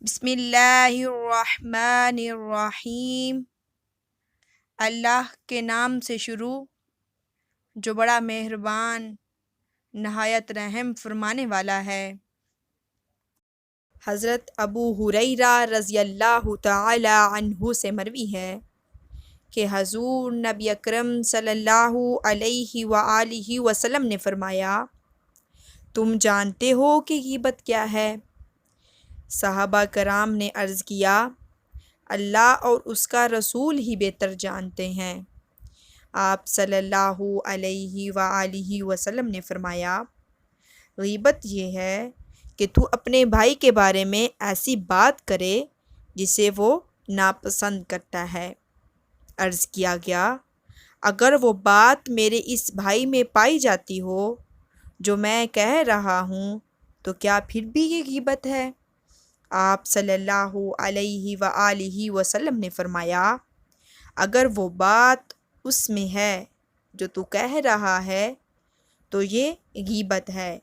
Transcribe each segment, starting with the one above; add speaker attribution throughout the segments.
Speaker 1: بسم اللہ الرحمن الرحیم۔ اللہ کے نام سے شروع جو بڑا مہربان نہایت رحم فرمانے والا ہے۔ حضرت ابو ہریرہ رضی اللہ تعالی عنہ سے مروی ہے کہ حضور نبی اکرم صلی اللہ علیہ وآلہ وسلم نے فرمایا، تم جانتے ہو کہ غیبت کیا ہے؟ صحابہ کرام نے عرض کیا، اللہ اور اس کا رسول ہی بہتر جانتے ہیں۔ آپ صلی اللہ علیہ وآلہ وسلم نے فرمایا، غیبت یہ ہے کہ تو اپنے بھائی کے بارے میں ایسی بات کرے جسے وہ ناپسند کرتا ہے۔ عرض کیا گیا، اگر وہ بات میرے اس بھائی میں پائی جاتی ہو جو میں کہہ رہا ہوں تو کیا پھر بھی یہ غیبت ہے؟ آپ صلی اللہ علیہ وآلہ وسلم نے فرمایا، اگر وہ بات اس میں ہے جو تو کہہ رہا ہے تو یہ غیبت ہے،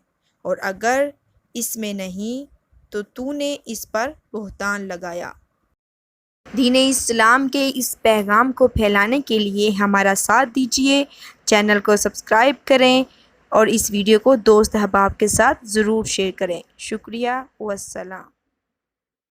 Speaker 1: اور اگر اس میں نہیں تو تو نے اس پر بہتان لگایا۔ دین اسلام کے اس پیغام کو پھیلانے کے لیے ہمارا ساتھ دیجیے، چینل کو سبسکرائب کریں اور اس ویڈیو کو دوست احباب کے ساتھ ضرور شیئر کریں۔ شکریہ والسلام۔